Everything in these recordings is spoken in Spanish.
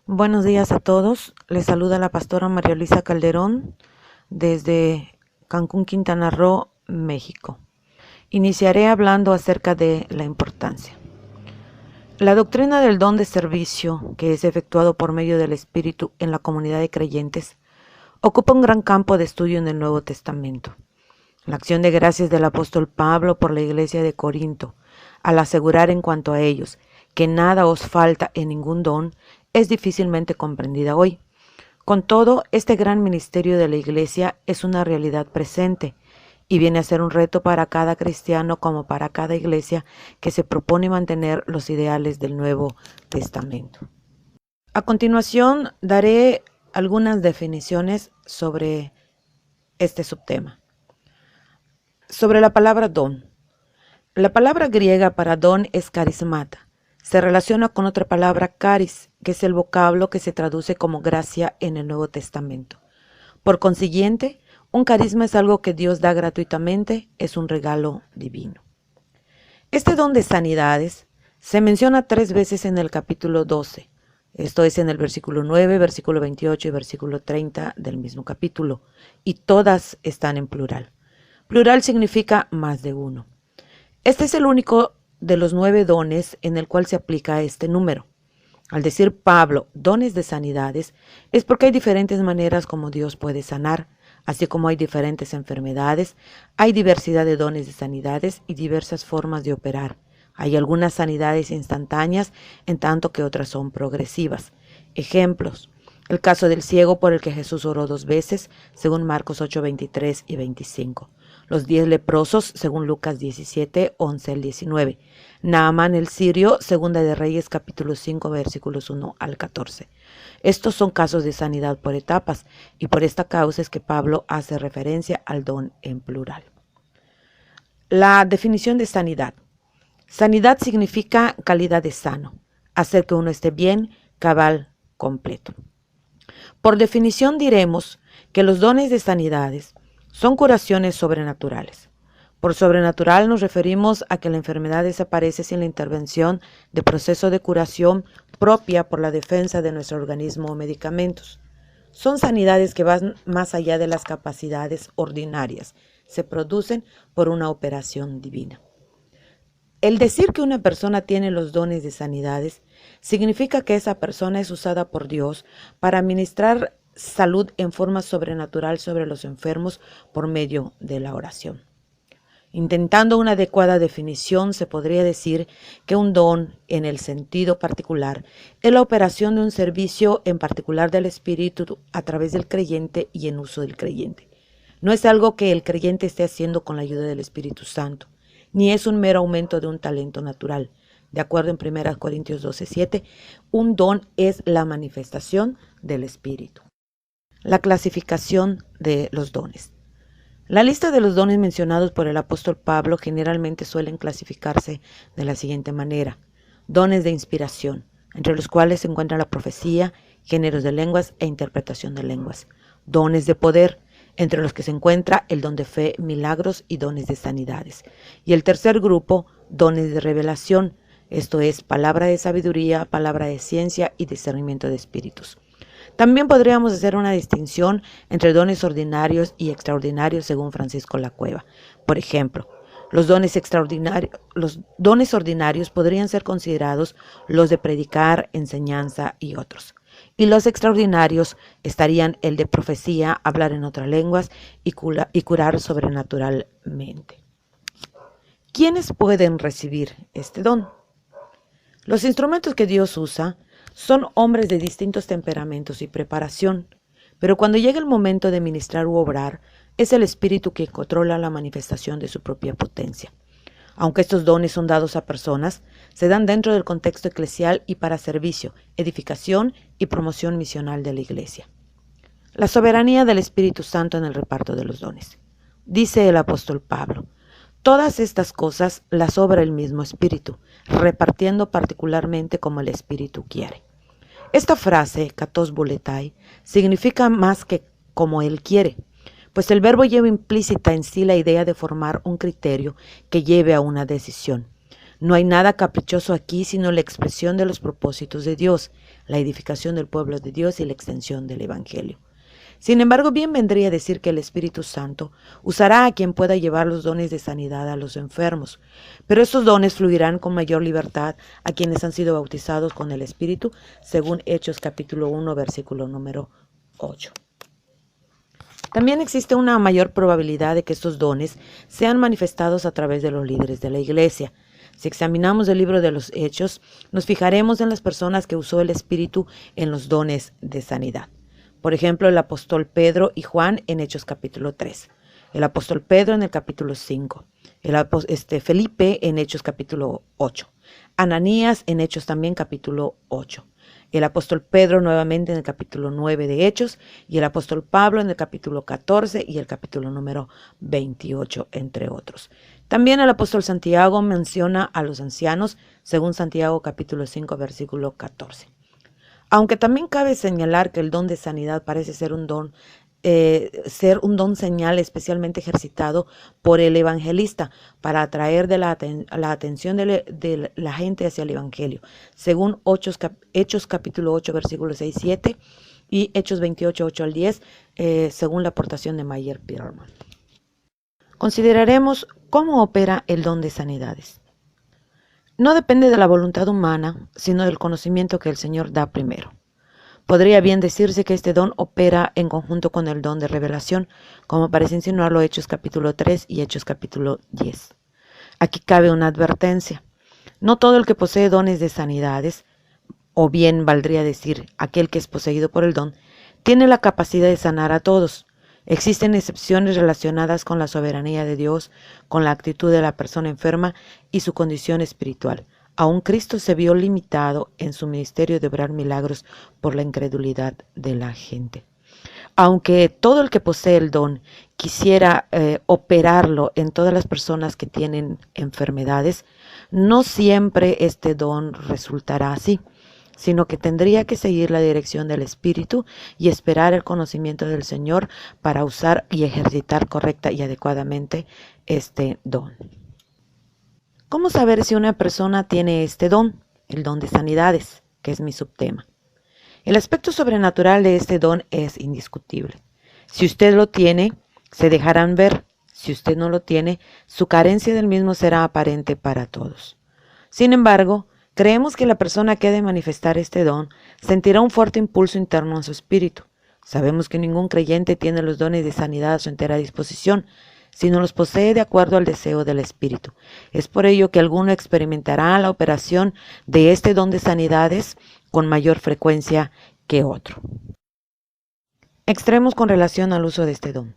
Buenos días a todos. Les saluda la pastora María Luisa Calderón desde Cancún, Quintana Roo, México. Iniciaré hablando acerca de la importancia. La doctrina del don de servicio, que es efectuado por medio del Espíritu en la comunidad de creyentes, ocupa un gran campo de estudio en el Nuevo Testamento. La acción de gracias del apóstol Pablo por la iglesia de Corinto, al asegurar en cuanto a ellos que nada os falta en ningún don, es difícilmente comprendida hoy. Con todo, este gran ministerio de la iglesia es una realidad presente y viene a ser un reto para cada cristiano como para cada iglesia que se propone mantener los ideales del Nuevo Testamento. A continuación, daré algunas definiciones sobre este subtema. Sobre la palabra don. La palabra griega para don es carismata. Se relaciona con otra palabra charis, que es el vocablo que se traduce como gracia en el Nuevo Testamento. Por consiguiente, un carisma es algo que Dios da gratuitamente, es un regalo divino. Este don de sanidades se menciona 3 veces en el capítulo 12, esto es en el versículo 9, versículo 28 y versículo 30 del mismo capítulo, y todas están en plural. Plural significa más de uno. Este es el único de los 9 dones en el cual se aplica este número. Al decir Pablo dones de sanidades, es porque hay diferentes maneras como Dios puede sanar, así como hay diferentes enfermedades, hay diversidad de dones de sanidades y diversas formas de operar. Hay algunas sanidades instantáneas, en tanto que otras son progresivas. Ejemplos: el caso del ciego por el que Jesús oró 2 veces, según Marcos 8, 23 y 25. Los 10 leprosos, según Lucas 17, 11 al 19. Naamán el sirio, segunda de Reyes, capítulo 5, versículos 1 al 14. Estos son casos de sanidad por etapas, y por esta causa es que Pablo hace referencia al don en plural. La definición de sanidad. Sanidad significa calidad de sano, hacer que uno esté bien, cabal, completo. Por definición diremos que los dones de sanidades son curaciones sobrenaturales. Por sobrenatural nos referimos a que la enfermedad desaparece sin la intervención de proceso de curación propia por la defensa de nuestro organismo o medicamentos. Son sanidades que van más allá de las capacidades ordinarias. Se producen por una operación divina. El decir que una persona tiene los dones de sanidades significa que esa persona es usada por Dios para administrar salud en forma sobrenatural sobre los enfermos por medio de la oración. Intentando una adecuada definición, se podría decir que un don, en el sentido particular, es la operación de un servicio en particular del Espíritu a través del creyente y en uso del creyente. No es algo que el creyente esté haciendo con la ayuda del Espíritu Santo, ni es un mero aumento de un talento natural. De acuerdo en 1 Corintios 12:7, un don es la manifestación del Espíritu. La clasificación de los dones. La lista de los dones mencionados por el apóstol Pablo generalmente suelen clasificarse de la siguiente manera: dones de inspiración, entre los cuales se encuentra la profecía, géneros de lenguas e interpretación de lenguas. Dones de poder, entre los que se encuentra el don de fe, milagros y dones de sanidades. Y el tercer grupo, dones de revelación, esto es, palabra de sabiduría, palabra de ciencia y discernimiento de espíritus. También podríamos hacer una distinción entre dones ordinarios y extraordinarios según Francisco Lacueva. Por ejemplo, los dones ordinarios podrían ser considerados los de predicar, enseñanza y otros. Y los extraordinarios estarían el de profecía, hablar en otras lenguas y curar sobrenaturalmente. ¿Quiénes pueden recibir este don? Los instrumentos que Dios usa son hombres de distintos temperamentos y preparación, pero cuando llega el momento de ministrar u obrar, es el Espíritu que controla la manifestación de su propia potencia. Aunque estos dones son dados a personas, se dan dentro del contexto eclesial y para servicio, edificación y promoción misional de la Iglesia. La soberanía del Espíritu Santo en el reparto de los dones. Dice el apóstol Pablo: todas estas cosas las obra el mismo Espíritu, repartiendo particularmente como el Espíritu quiere. Esta frase, katos buletai, significa más que como Él quiere, pues el verbo lleva implícita en sí la idea de formar un criterio que lleve a una decisión. No hay nada caprichoso aquí, sino la expresión de los propósitos de Dios, la edificación del pueblo de Dios y la extensión del Evangelio. Sin embargo, bien vendría decir que el Espíritu Santo usará a quien pueda llevar los dones de sanidad a los enfermos, pero estos dones fluirán con mayor libertad a quienes han sido bautizados con el Espíritu, según Hechos capítulo 1, versículo número 8. También existe una mayor probabilidad de que estos dones sean manifestados a través de los líderes de la Iglesia. Si examinamos el libro de los Hechos, nos fijaremos en las personas que usó el Espíritu en los dones de sanidad. Por ejemplo, el apóstol Pedro y Juan en Hechos capítulo 3, el apóstol Pedro en el capítulo 5, Felipe en Hechos capítulo 8, Ananías en Hechos también capítulo 8, el apóstol Pedro nuevamente en el capítulo 9 de Hechos y el apóstol Pablo en el capítulo 14 y el capítulo número 28, entre otros. También el apóstol Santiago menciona a los ancianos, según Santiago capítulo 5, versículo 14. Aunque también cabe señalar que el don de sanidad parece ser un don señal especialmente ejercitado por el evangelista para atraer la atención de la gente hacia el evangelio, según Hechos capítulo 8, versículos 6 y 7 y Hechos 28, 8 al 10, según la aportación de Mayer Pierman. Consideraremos cómo opera el don de sanidades. No depende de la voluntad humana, sino del conocimiento que el Señor da primero. Podría bien decirse que este don opera en conjunto con el don de revelación, como parece insinuarlo Hechos capítulo 3 y Hechos capítulo 10. Aquí cabe una advertencia. No todo el que posee dones de sanidades, o bien valdría decir aquel que es poseído por el don, tiene la capacidad de sanar a todos. Existen excepciones relacionadas con la soberanía de Dios, con la actitud de la persona enferma y su condición espiritual. Aún Cristo se vio limitado en su ministerio de obrar milagros por la incredulidad de la gente. Aunque todo el que posee el don quisiera operarlo en todas las personas que tienen enfermedades, no siempre este don resultará así, sino que tendría que seguir la dirección del Espíritu y esperar el conocimiento del Señor para usar y ejercitar correcta y adecuadamente este don. ¿Cómo saber si una persona tiene este don, el don de sanidades, que es mi subtema? El aspecto sobrenatural de este don es indiscutible. Si usted lo tiene, se dejarán ver. Si usted no lo tiene, su carencia del mismo será aparente para todos. Sin embargo, creemos que la persona que ha de manifestar este don sentirá un fuerte impulso interno en su espíritu. Sabemos que ningún creyente tiene los dones de sanidad a su entera disposición, sino los posee de acuerdo al deseo del Espíritu. Es por ello que alguno experimentará la operación de este don de sanidades con mayor frecuencia que otro. Extremos con relación al uso de este don.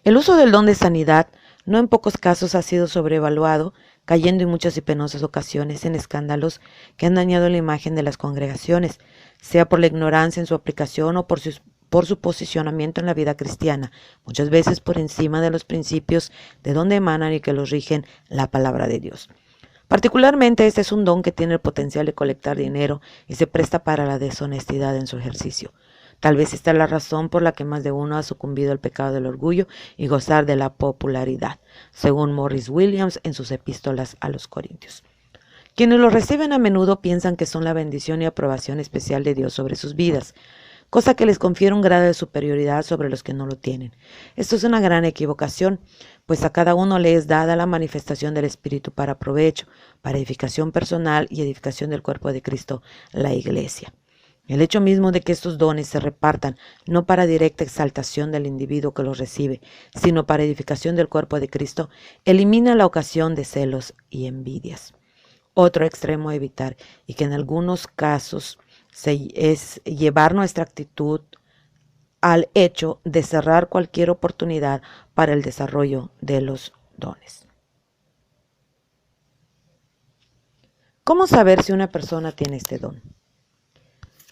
El uso del don de sanidad no en pocos casos ha sido sobrevaluado, cayendo en muchas y penosas ocasiones en escándalos que han dañado la imagen de las congregaciones, sea por la ignorancia en su aplicación o por su posicionamiento en la vida cristiana, muchas veces por encima de los principios de donde emanan y que los rigen la palabra de Dios. Particularmente este es un don que tiene el potencial de colectar dinero y se presta para la deshonestidad en su ejercicio. Tal vez esta es la razón por la que más de uno ha sucumbido al pecado del orgullo y gozar de la popularidad, según Morris Williams en sus epístolas a los Corintios. Quienes lo reciben a menudo piensan que son la bendición y aprobación especial de Dios sobre sus vidas, cosa que les confiere un grado de superioridad sobre los que no lo tienen. Esto es una gran equivocación, pues a cada uno le es dada la manifestación del Espíritu para provecho, para edificación personal y edificación del cuerpo de Cristo, la Iglesia. El hecho mismo de que estos dones se repartan no para directa exaltación del individuo que los recibe, sino para edificación del cuerpo de Cristo, elimina la ocasión de celos y envidias. Otro extremo a evitar, y que en algunos casos es llevar nuestra actitud al hecho de cerrar cualquier oportunidad para el desarrollo de los dones. ¿Cómo saber si una persona tiene este don?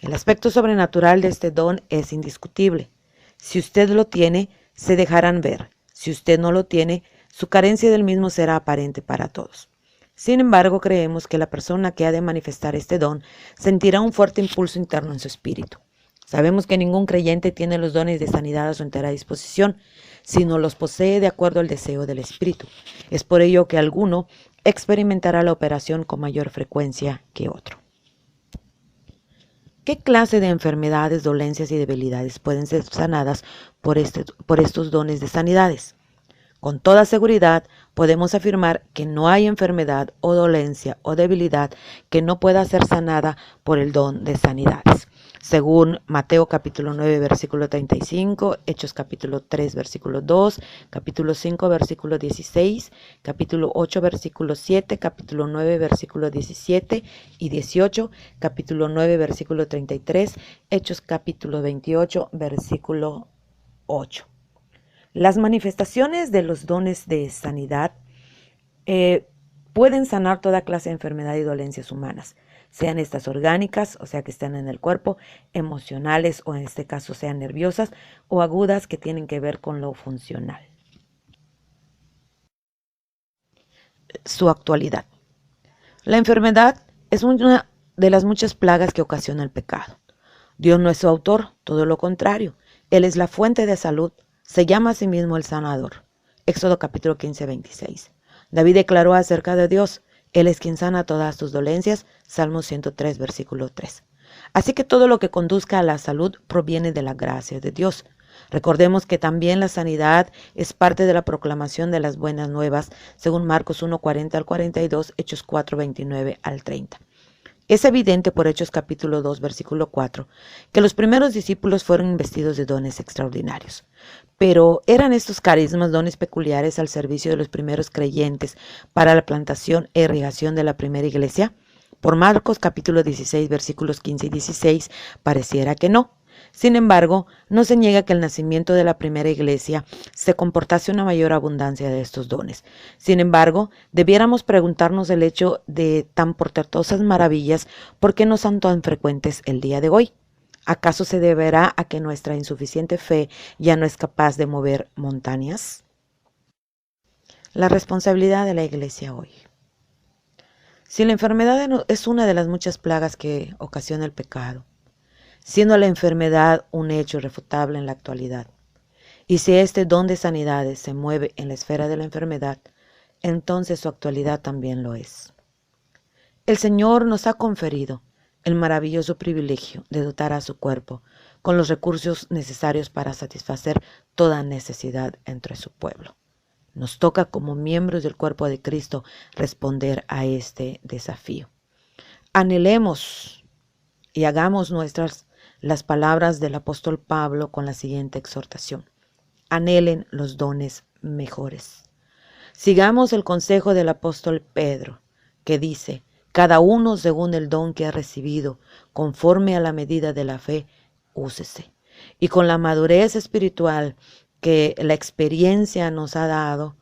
El aspecto sobrenatural de este don es indiscutible. Si usted lo tiene, se dejarán ver. Si usted no lo tiene, su carencia del mismo será aparente para todos. Sin embargo, creemos que la persona que ha de manifestar este don sentirá un fuerte impulso interno en su espíritu. Sabemos que ningún creyente tiene los dones de sanidad a su entera disposición, sino los posee de acuerdo al deseo del Espíritu. Es por ello que alguno experimentará la operación con mayor frecuencia que otro. ¿Qué clase de enfermedades, dolencias y debilidades pueden ser sanadas por estos dones de sanidades? Con toda seguridad podemos afirmar que no hay enfermedad o dolencia o debilidad que no pueda ser sanada por el don de sanidades. Según Mateo capítulo 9 versículo 35, Hechos capítulo 3 versículo 2, capítulo 5 versículo 16, capítulo 8 versículo 7, capítulo 9 versículo 17 y 18, capítulo 9 versículo 33, Hechos capítulo 28 versículo 8. Las manifestaciones de los dones de sanidad pueden sanar toda clase de enfermedad y dolencias humanas, sean estas orgánicas, o sea que están en el cuerpo, emocionales o en este caso sean nerviosas o agudas que tienen que ver con lo funcional. Su actualidad. La enfermedad es una de las muchas plagas que ocasiona el pecado. Dios no es su autor, todo lo contrario. Él es la fuente de salud. Se llama a sí mismo el sanador. Éxodo capítulo 15, 26. David declaró acerca de Dios: Él es quien sana todas tus dolencias. Salmo 103, versículo 3. Así que todo lo que conduzca a la salud proviene de la gracia de Dios. Recordemos que también la sanidad es parte de la proclamación de las buenas nuevas, según Marcos 1, 40 al 42, Hechos 4, 29 al 30. Es evidente por Hechos capítulo 2, versículo 4, que los primeros discípulos fueron investidos de dones extraordinarios. Pero ¿eran estos carismas dones peculiares al servicio de los primeros creyentes para la plantación e irrigación de la primera iglesia? Por Marcos capítulo 16, versículos 15 y 16, pareciera que no. Sin embargo, no se niega que el nacimiento de la primera iglesia se comportase una mayor abundancia de estos dones. Sin embargo, debiéramos preguntarnos el hecho de tan portentosas maravillas, ¿por qué no son tan frecuentes el día de hoy? ¿Acaso se deberá a que nuestra insuficiente fe ya no es capaz de mover montañas? La responsabilidad de la iglesia hoy. Si la enfermedad es una de las muchas plagas que ocasiona el pecado, siendo la enfermedad un hecho irrefutable en la actualidad, y si este don de sanidades se mueve en la esfera de la enfermedad, entonces su actualidad también lo es. El Señor nos ha conferido el maravilloso privilegio de dotar a su cuerpo con los recursos necesarios para satisfacer toda necesidad entre su pueblo. Nos toca como miembros del cuerpo de Cristo responder a este desafío. Anhelemos y hagamos nuestras las palabras del apóstol Pablo con la siguiente exhortación: anhelen los dones mejores. Sigamos el consejo del apóstol Pedro, que dice: cada uno según el don que ha recibido, conforme a la medida de la fe, úsese. Y con la madurez espiritual que la experiencia nos ha dado,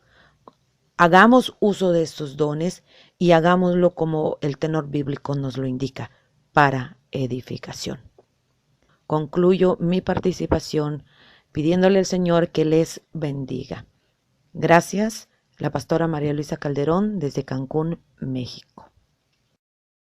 hagamos uso de estos dones y hagámoslo como el tenor bíblico nos lo indica, para edificación. Concluyo mi participación pidiéndole al Señor que les bendiga. Gracias, la pastora María Luisa Calderón desde Cancún, México.